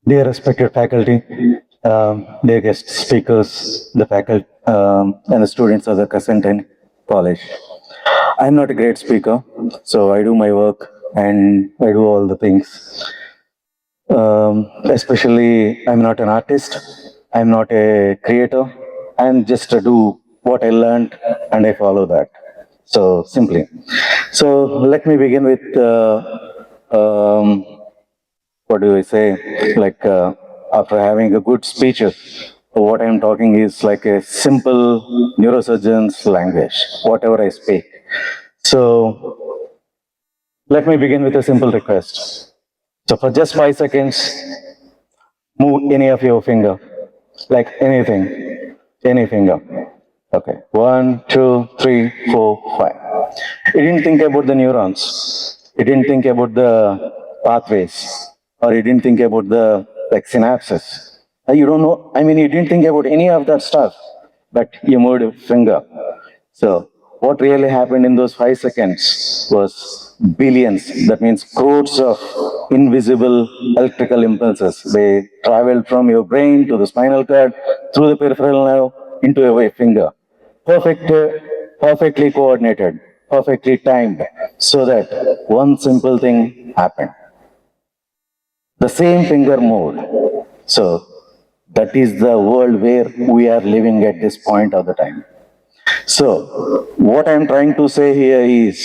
Dear respected faculty, dear guest speakers, the faculty and the students of the Crescent College. I'm not a great speaker, so I do my work and I do all the things. Especially, I'm not an artist, I'm not a creator, I'm just to do what I learned and I follow that. So, simply. So, let me begin with what do I say? Like, after having a good speeches, what I'm talking is like a simple neurosurgeon's language, whatever I speak. So, let me begin with a simple request. So, for just 5 seconds, move any of your finger, like anything, any finger. Okay, 1, 2, 3, 4, 5. You didn't think about the neurons. You didn't think about the pathways, or you didn't think about the like synapses. You don't know. I mean, you didn't think about any of that stuff, but you moved a finger. So, what really happened in those 5 seconds was billions, that means crores of invisible electrical impulses. They traveled from your brain to the spinal cord, through the peripheral nerve, into your finger. Perfectly coordinated, perfectly timed, so that one simple thing happened. The same finger moved. So, that is the world where we are living at this point of the time. So, what I'm trying to say here is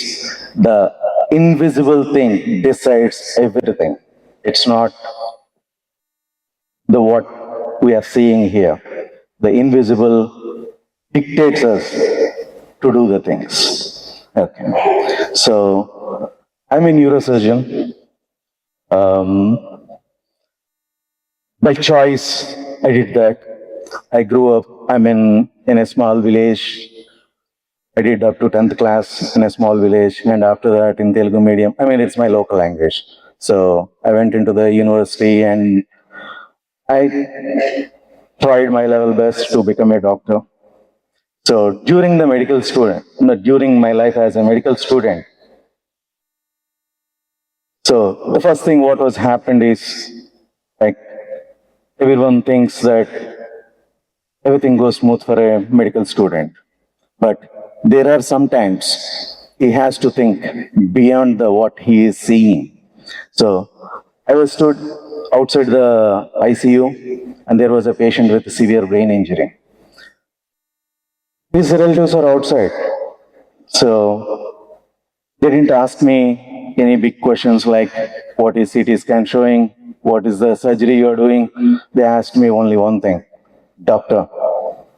the invisible thing decides everything. It's not the what we are seeing here. The invisible dictates us to do the things. Okay. So, I'm a neurosurgeon. By choice, I did that. I grew up, in a small village. I did up to 10th class in a small village, and after that in Telugu medium. It's my local language. So I went into the university and I tried my level best to become a doctor. So during my life as a medical student, so the first thing what was happened is like everyone thinks that everything goes smooth for a medical student. But there are sometimes he has to think beyond what he is seeing. So I was stood outside the ICU and there was a patient with a severe brain injury. His relatives are outside. So they didn't ask me any big questions like what is CT scan showing, what is the surgery you are doing. They asked me only one thing, doctor,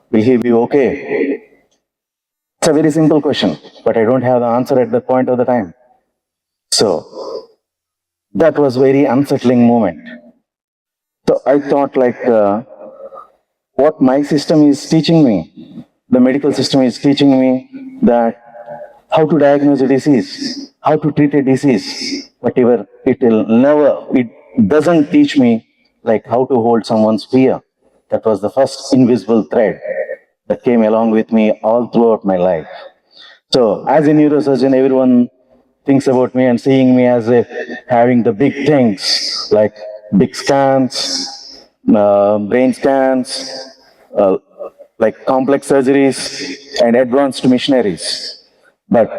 will he be okay? It's a very simple question, but I don't have the answer at that point of the time. So that was very unsettling moment. So I thought like what my system is teaching me, the medical system is teaching me that how to diagnose a disease, how to treat a disease, whatever it doesn't teach me like how to hold someone's fear. That was the first invisible thread that came along with me all throughout my life. So as a neurosurgeon, everyone thinks about me and seeing me as having the big things like big scans, brain scans, like complex surgeries and advanced machineries. But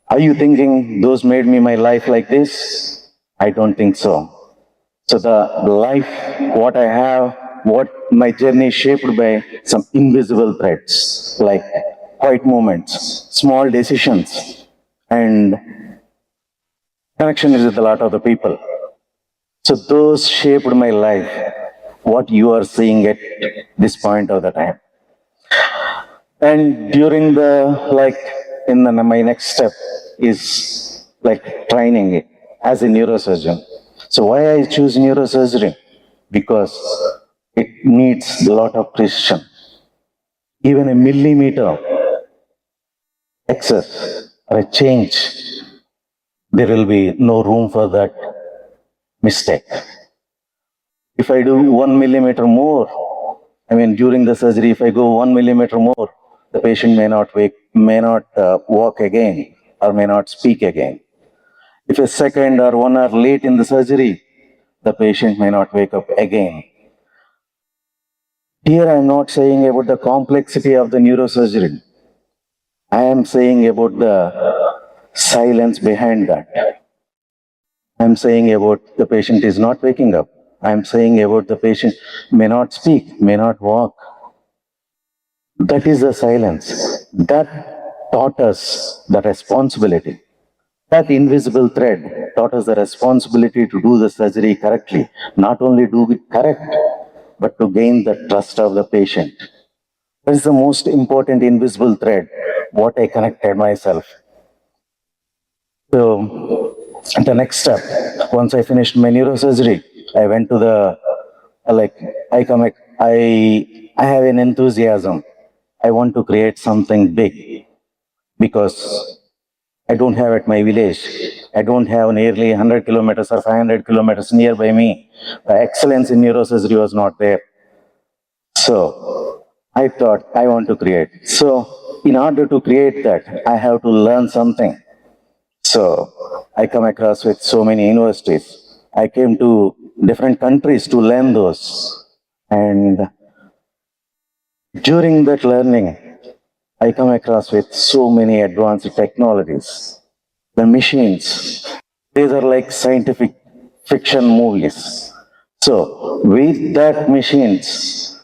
are you thinking those made me my life like this? I don't think so. So the life, what I have, what my journey is shaped by some invisible threads, like quiet moments, small decisions, and connection with a lot of the people. So those shaped my life, what you are seeing at this point of the time. And during my next step is like training it as a neurosurgeon. So why I choose neurosurgery? Because it needs a lot of precision. Even a millimeter excess or a change, there will be no room for that mistake. If I do 1 millimeter more, during the surgery, if I go 1 millimeter more, the patient may not walk again or may not speak again. If a second or 1 hour late in the surgery, the patient may not wake up again. Here I am not saying about the complexity of the neurosurgery. I am saying about the silence behind that. I am saying about the patient is not waking up. I am saying about the patient may not speak, may not walk. That is the silence. That taught us the responsibility. That invisible thread taught us the responsibility to do the surgery correctly. Not only do it correct, but to gain the trust of the patient. That is the most important invisible thread, what I connected myself. So, the next step, once I finished my neurosurgery, I went to the, I have an enthusiasm. I want to create something big because I don't have at my village. I don't have nearly 100 kilometers or 500 kilometers nearby me. The excellence in neurosurgery was not there. So I thought I want to create. So in order to create that, I have to learn something. So I come across with so many universities. I came to different countries to learn those. And during that learning, I come across with so many advanced technologies. The machines, these are like scientific fiction movies. So with that machines,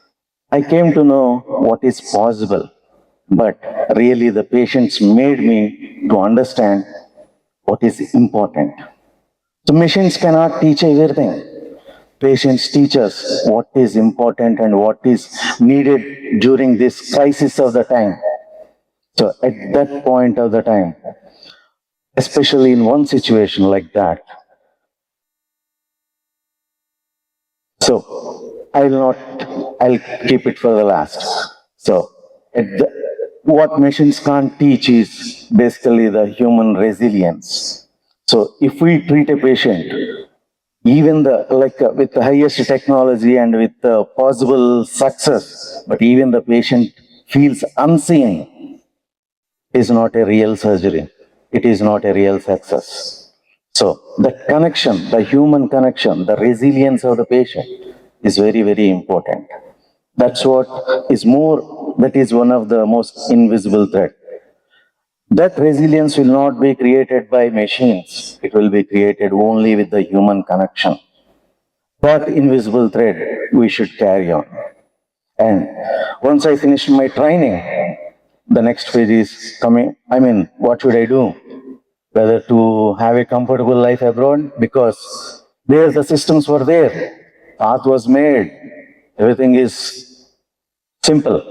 I came to know what is possible. But really the patients made me to understand what is important. So machines cannot teach everything. Patients teach us what is important and what is needed during this crisis of the time. So at that point of the time, especially in one situation like that, so I'll keep it for the last. So what machines can't teach is basically the human resilience. So if we treat a patient, even with the highest technology and with the possible success, but even the patient feels unseen, is not a real surgery. It is not a real success. So the connection, the human connection, the resilience of the patient is very, very important. That's what is more, that is one of the most invisible thread. That resilience will not be created by machines. It will be created only with the human connection. That invisible thread we should carry on. And once I finish my training, the next phase is coming. I mean, what should I do? Whether to have a comfortable life abroad, because there the systems were there. Path was made. Everything is simple.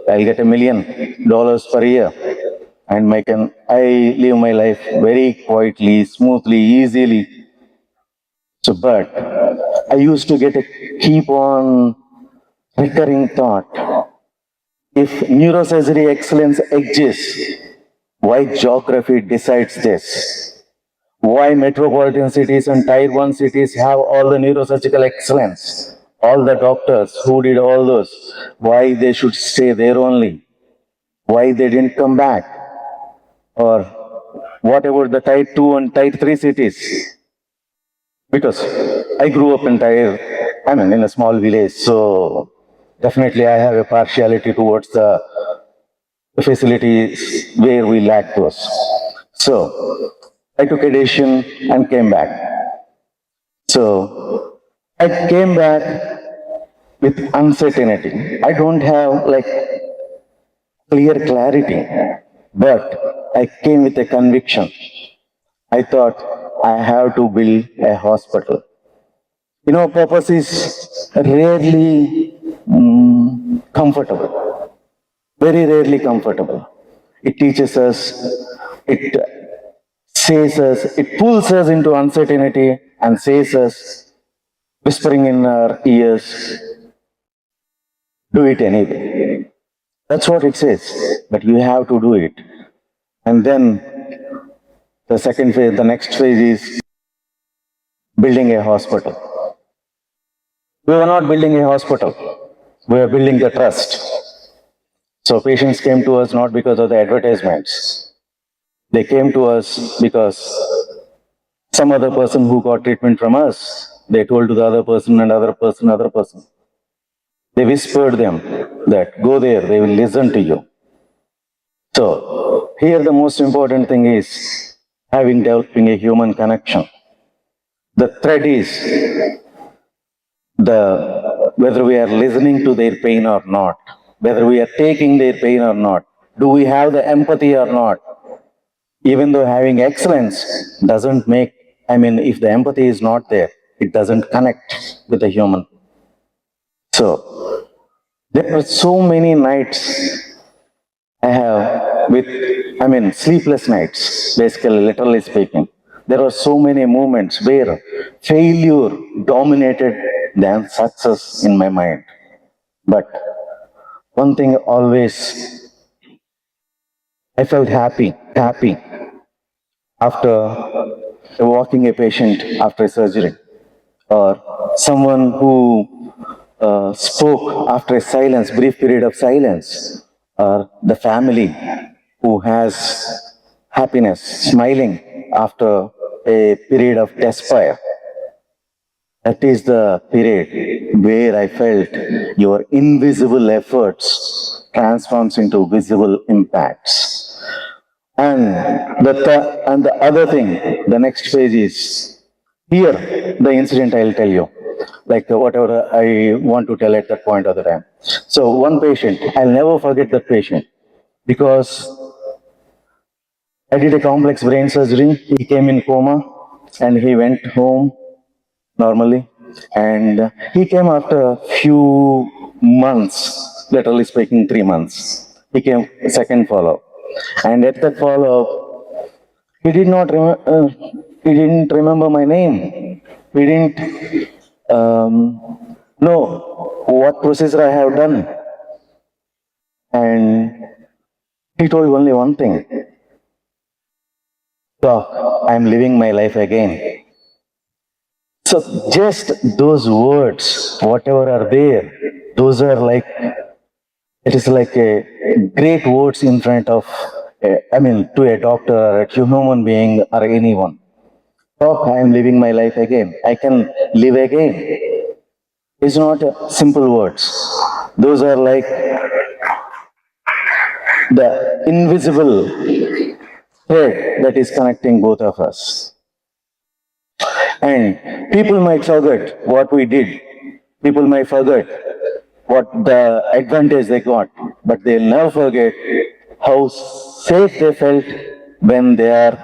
I'll get $1 million per year, and I live my life very quietly, smoothly, easily. So, but I used to keep on recurring thought. If neurosurgery excellence exists, why geography decides this? Why metropolitan cities and tier 1 cities have all the neurosurgical excellence? All the doctors who did all those, why they should stay there only? Why they didn't come back? Or what about the tier 2 and tier 3 cities? Because I grew up in a small village, so definitely I have a partiality towards the facilities where we lack those. So I took a decision and came back. So I came back with uncertainty. I don't have clear clarity, but I came with a conviction. I thought I have to build a hospital. Purpose is rarely comfortable, very rarely comfortable. It teaches us, it says us, it pulls us into uncertainty and says us, whispering in our ears, do it anyway. That's what it says, but you have to do it. And then the second phase, the next phase is building a hospital. We were not building a hospital. We were building the trust. So patients came to us not because of the advertisements. They came to us because some other person who got treatment from us They told to the other person and other person, other person. They whispered them that go there, they will listen to you. So here the most important thing is developing a human connection. The thread is whether we are listening to their pain or not, whether we are taking their pain or not, do we have the empathy or not? Even though having excellence doesn't make, if the empathy is not there, it doesn't connect with the human. So there are so many nights I have sleepless nights, basically, literally speaking. There were so many moments where failure dominated than success in my mind. But one thing always, I felt happy after walking a patient after surgery, or someone who spoke after a brief period of silence, or the family who has happiness, smiling after a period of despair. That is the period where I felt your invisible efforts transforms into visible impacts. And the other thing, the next page is here, the incident I'll tell you, like whatever I want to tell at that point of the time. So one patient, I'll never forget that patient because I did a complex brain surgery. He came in coma and he went home normally. And he came after a few months, literally speaking 3 months. He came second follow-up. And at that follow-up, he didn't remember my name. He didn't know what procedure I have done. And he told only one thing. Doc, I'm living my life again. So just those words, whatever are there, those are like, it is like a great words in front of, to a doctor or a human being or anyone. Doc, I am living my life again. I can live again. It's not simple words. Those are like the invisible thread that is connecting both of us. And people might forget what we did. People might forget what the advantage they got, but they'll never forget how safe they felt when they are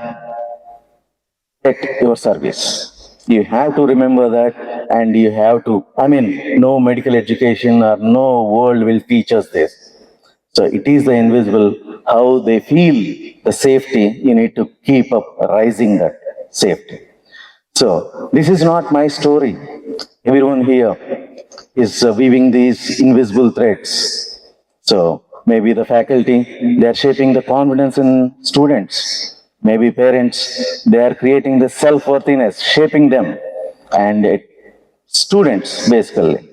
at your service. You have to remember that, and you have to, no medical education or no world will teach us this. So it is the invisible, how they feel the safety, you need to keep up rising that safety. So this is not my story. Everyone here is weaving these invisible threads. So maybe the faculty, they are shaping the confidence in students. Maybe parents, they are creating the self-worthiness, shaping them. And students, basically,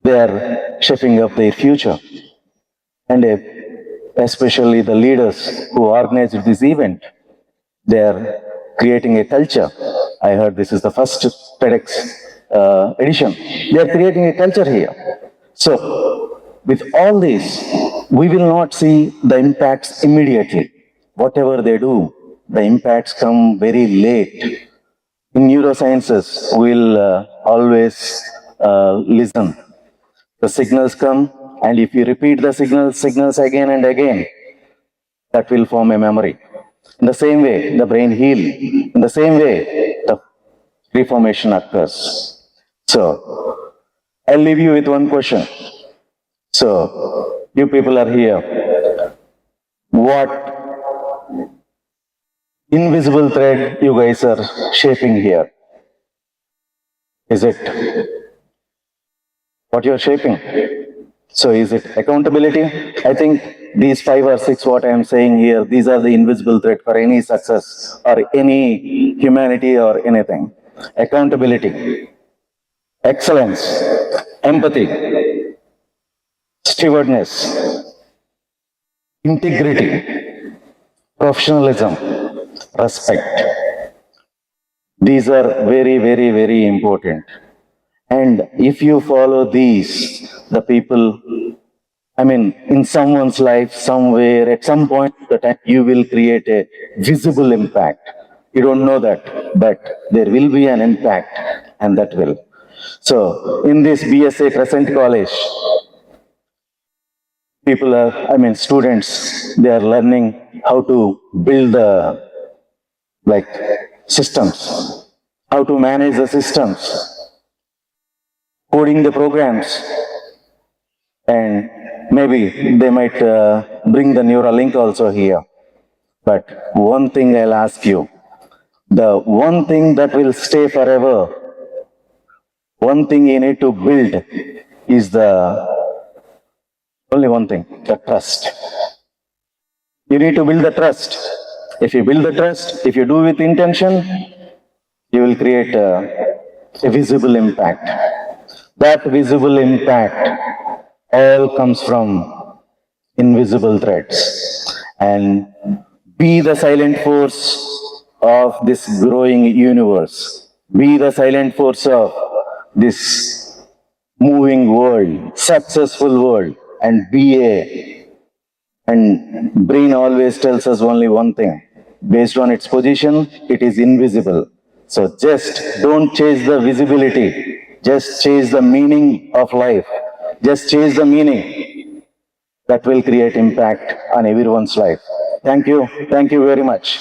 they are shaping up their future. And especially the leaders who organized this event, they are creating a culture. I heard this is the first TEDx edition. They are creating a culture here. So, with all this, we will not see the impacts immediately. Whatever they do, the impacts come very late. In neurosciences, we'll always listen. The signals come, and if you repeat the signals again and again, that will form a memory. In the same way, the brain heals. In the same way, the reformation occurs. So, I'll leave you with one question. So, you people are here. What invisible thread you guys are shaping here? Is it what you're shaping? So is it accountability? I think these 5 or 6 what I am saying here, these are the invisible thread for any success or any humanity or anything. Accountability, excellence, empathy, stewardness, integrity, professionalism, respect. These are very, very, very important. And if you follow these, the people, I mean, in someone's life, somewhere, at some point of the time, you will create a visible impact. You don't know that, but there will be an impact, and that will. So, in this BSA Crescent College, people are, I mean, students, they are learning how to build the, like, systems, how to manage the systems, coding the programs, and maybe they might bring the Neuralink also here. But one thing I'll ask you, the one thing that will stay forever, one thing you need to build is the only one thing, the trust. You need to build the trust. If you build the trust, if you do with intention, you will create a visible impact. That visible impact all comes from invisible threads. And be the silent force of this growing universe. Be the silent force of this moving world, successful world, and be a. And brain always tells us only one thing. Based on its position, it is invisible. So just don't chase the visibility. Just chase the meaning of life. Just chase the meaning that will create impact on everyone's life. Thank you. Thank you very much.